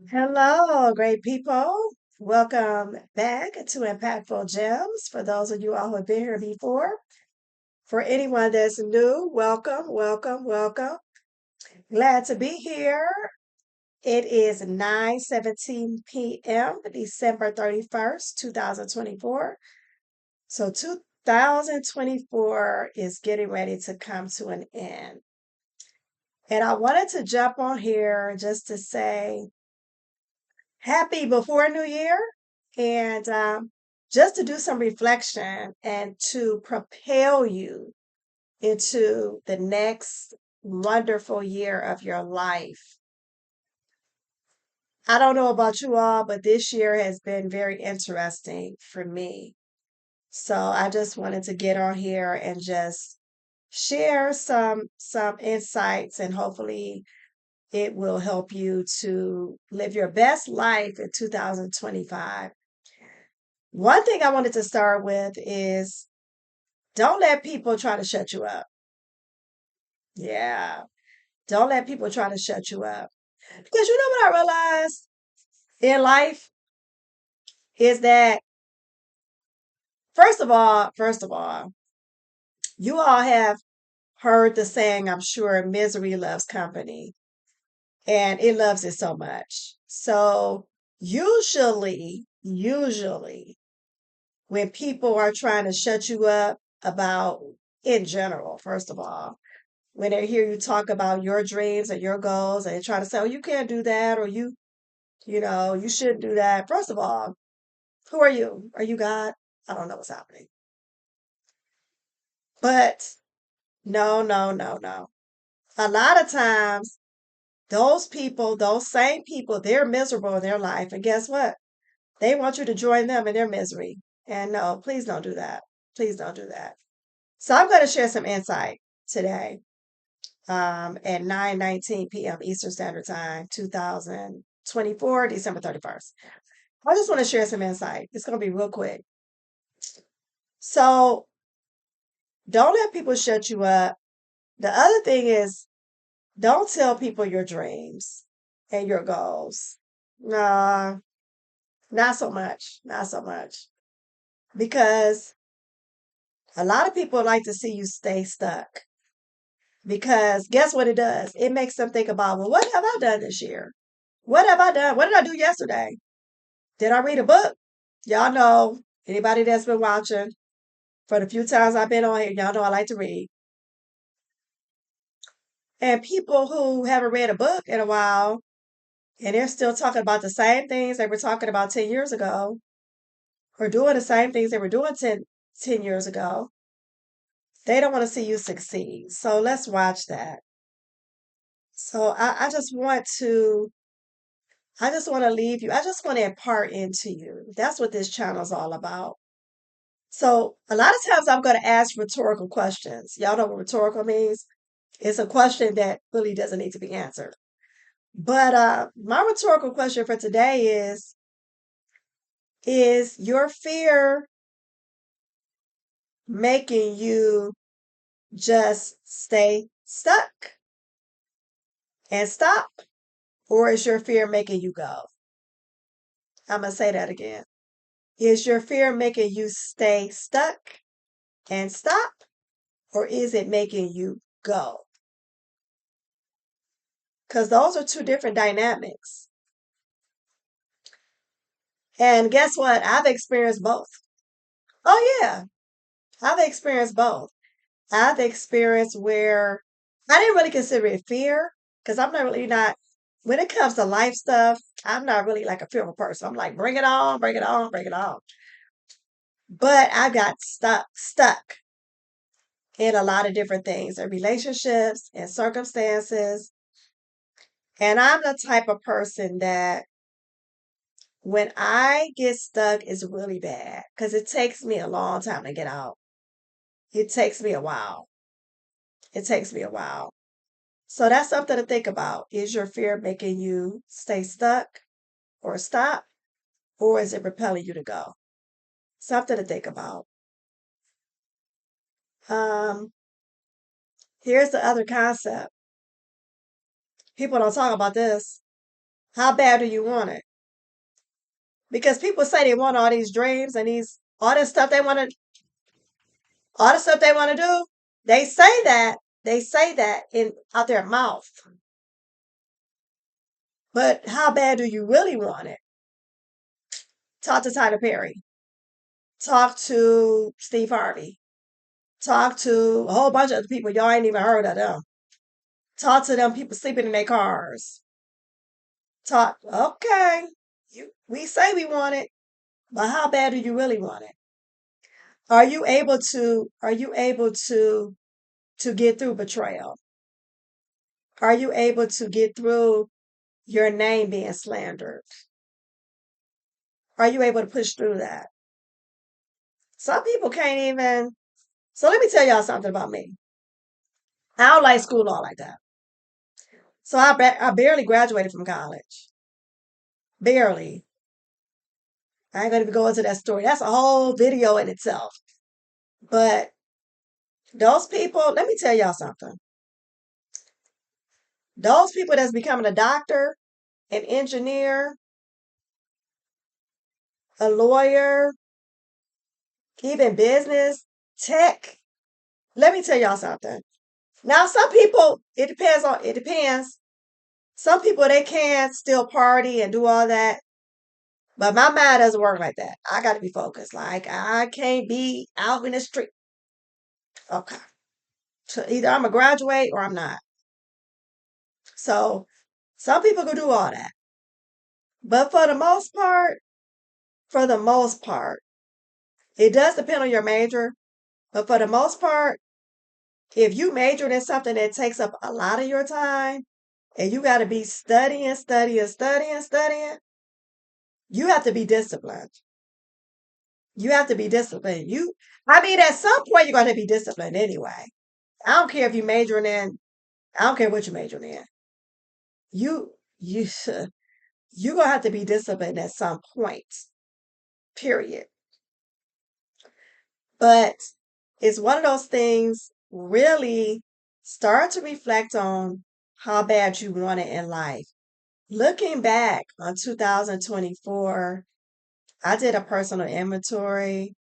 Hello, great people. Welcome back to Impactful Gems. For those of you all who have been here before, for anyone that's new, welcome, welcome, welcome. Glad to be here. It is 9:17 p.m., December 31st, 2024. So 2024 is getting ready to come to an end. And I wanted to jump on here just to say happy before New Year and just to do some reflection and to propel you into the next wonderful year of your life. I don't know about you all, but this year has been very interesting for me. So I just wanted to get on here and just share some insights, and hopefully it will help you to live your best life in 2025. One thing I wanted to start with is don't let people try to shut you up. Yeah. Don't let people try to shut you up. Because you know what I realized in life is that first of all, you all have heard the saying, I'm sure, misery loves company. And it loves it so much. So usually when people are trying to shut you up about in general, first of all, when they hear you talk about your dreams and your goals and they try to say, oh, you can't do that, or you shouldn't do that. First of all, who are you? Are you God? I don't know what's happening. But no, no, no, no. A lot of times, those people, those same people, they're miserable in their life. And guess what? They want you to join them in their misery. And no, please don't do that. Please don't do that. So I'm going to share some insight today at 9:19 p.m. Eastern Standard Time, 2024, December 31st. I just want to share some insight. It's going to be real quick. So don't let people shut you up. The other thing is don't tell people your dreams and your goals. Nah, not so much. Not so much. Because a lot of people like to see you stay stuck. Because guess what it does? It makes them think about, well, what have I done this year? What have I done? What did I do yesterday? Did I read a book? Y'all know, anybody that's been watching for the few times I've been on here, y'all know I like to read. And people who haven't read a book in a while and they're still talking about the same things they were talking about 10 years ago or doing the same things they were doing ten years ago, they don't want to see you succeed. So let's watch that. So I just want to leave you. I just want to impart into you. That's what this channel is all about. So a lot of times I'm going to ask rhetorical questions. Y'all know what rhetorical means? It's a question that really doesn't need to be answered. But my rhetorical question for today is your fear making you just stay stuck and stop? Or is your fear making you go? I'm going to say that again. Is your fear making you stay stuck and stop? Or is it making you go? Because those are two different dynamics. And guess what? I've experienced both. Oh, yeah, I've experienced both. I've experienced where I didn't really consider it fear because I'm not really not, when it comes to life stuff, I'm not really like a fearful person. I'm like, bring it on, bring it on, bring it on. But I got stuck in a lot of different things and relationships and circumstances. And I'm the type of person that when I get stuck, it's really bad because it takes me a long time to get out. It takes me a while. It takes me a while. So that's something to think about. Is your fear making you stay stuck or stop, or is it propelling you to go? Something to think about. Um, Here's the other concept. People don't talk about this. How bad do you want it? Because people say they want all these dreams and these all this stuff they want to all the stuff they want to do. They say that. They say that in out their mouth. But how bad do you really want it? Talk to Tyler Perry. Talk to Steve Harvey. Talk to a whole bunch of other people. Y'all ain't even heard of them. Talk to them people sleeping in their cars. Talk, okay. We say we want it, but how bad do you really want it? Are you able to get through betrayal? Are you able to get through your name being slandered? Are you able to push through that? Some people can't even. So let me tell y'all something about me. I don't like school all like that. So I barely graduated from college. Barely. I ain't gonna even go into that story. That's a whole video in itself. But those people, let me tell y'all something. Those people that's becoming a doctor, an engineer, a lawyer, even business, tech. Let me tell y'all something. Now, some people, it depends. Some people, they can still party and do all that. But my mind doesn't work like that. I got to be focused. Like, I can't be out in the street. Okay. So either I'm going to graduate or I'm not. So some people can do all that. But for the most part, it does depend on your major. But for the most part, if you majored in something that takes up a lot of your time and you got to be studying, studying, studying, studying, you have to be disciplined. You have to be disciplined. I mean, at some point, you're going to be disciplined anyway. I don't care if you majoring in, I don't care what you're majoring in. You, you're going to have to be disciplined at some point, period. But it's one of those things, really start to reflect on how bad you want it in life. Looking back on 2024, I did a personal inventory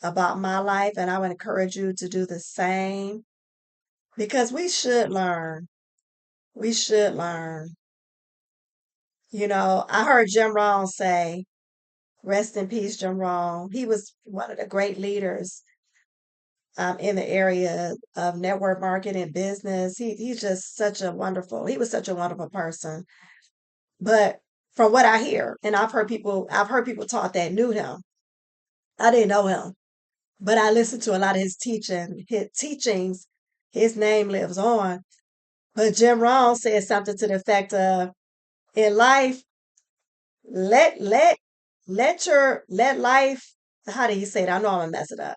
about my life, and I would encourage you to do the same because we should learn. We should learn. I heard Jim Rohn say, rest in peace, Jim Rohn. He was one of the great leaders in the area of network marketing business. He was such a wonderful person. But from what I hear, and I've heard people talk that knew him. I didn't know him, but I listened to a lot of his teachings. His name lives on. But Jim Rohn said something to the effect of, in life, let let let life. How do you say it? I know I'm gonna mess it up,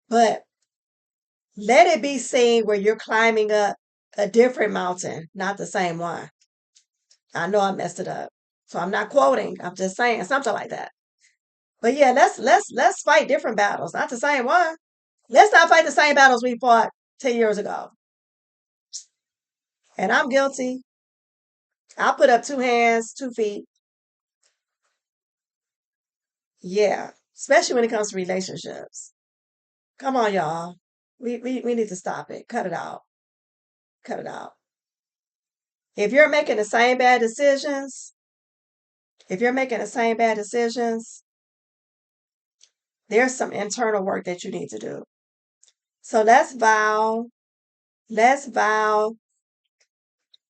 but let it be seen where you're climbing up a different mountain, not the same one. I know I messed it up, so I'm not quoting. I'm just saying something like that. But yeah, let's fight different battles, not the same one. Let's not fight the same battles we fought 10 years ago. And I'm guilty. I'll put up two hands, 2 feet. Yeah, especially when it comes to relationships. Come on, y'all. We need to stop it. Cut it out. Cut it out. If you're making the same bad decisions, if you're making the same bad decisions, there's some internal work that you need to do. So let's vow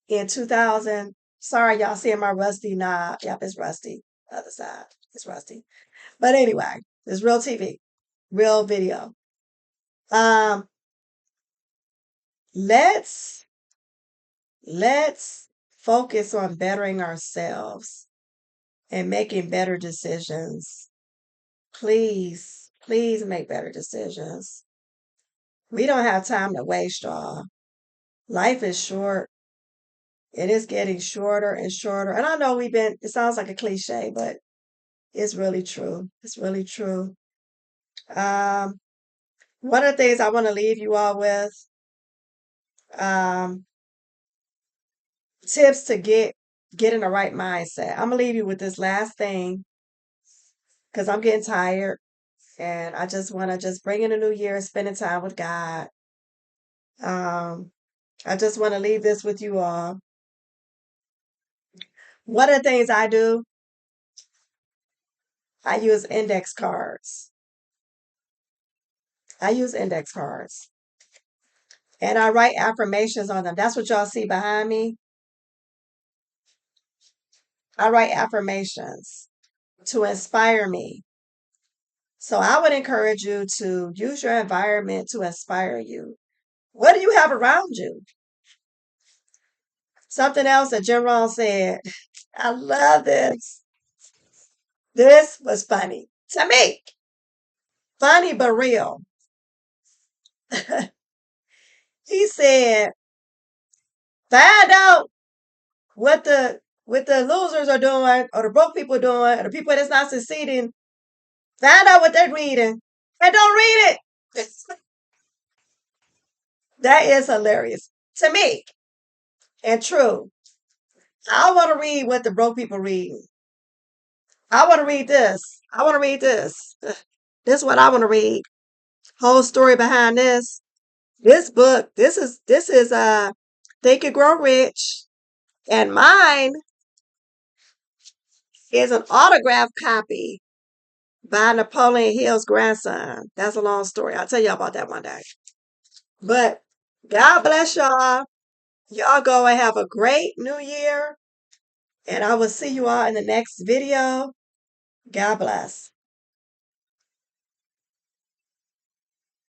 in 2000. Sorry, y'all seeing my rusty knob. Yep, it's rusty. The other side, it's rusty. But anyway, it's real TV, real video. Um, let's let's focus on bettering ourselves and making better decisions. Please, please make better decisions. We don't have time to waste, y'all. Life is short. It is getting shorter and shorter. And I know it sounds like a cliche, but it's really true. It's really true. Um, One of the things I want to leave you all with, um, tips to get get in the right mindset. I'm gonna leave you with this last thing because I'm getting tired and I just want to just bring in a new year, spending time with God. Um, I just want to leave this with you all. One of the things I do, I use index cards. I use index cards and I write affirmations on them. That's what y'all see behind me. I write affirmations to inspire me. So I would encourage you to use your environment to inspire you. What do you have around you? Something else that Jim Rohn said. I love this. This was funny to me. Funny but real. He said, find out what the losers are doing, or the broke people doing, or the people that's not succeeding. Find out what they're reading, and don't read it. That is hilarious to me and true. I want to read what the broke people read. I want to read this. I want to read this. This is what I want to read. Whole story behind this. This book. This is Think and Grow Rich, and mine is an autographed copy by Napoleon Hill's grandson. That's a long story. I'll tell y'all about that one day. But God bless y'all. Y'all go and have a great new year. And I will see you all in the next video. God bless.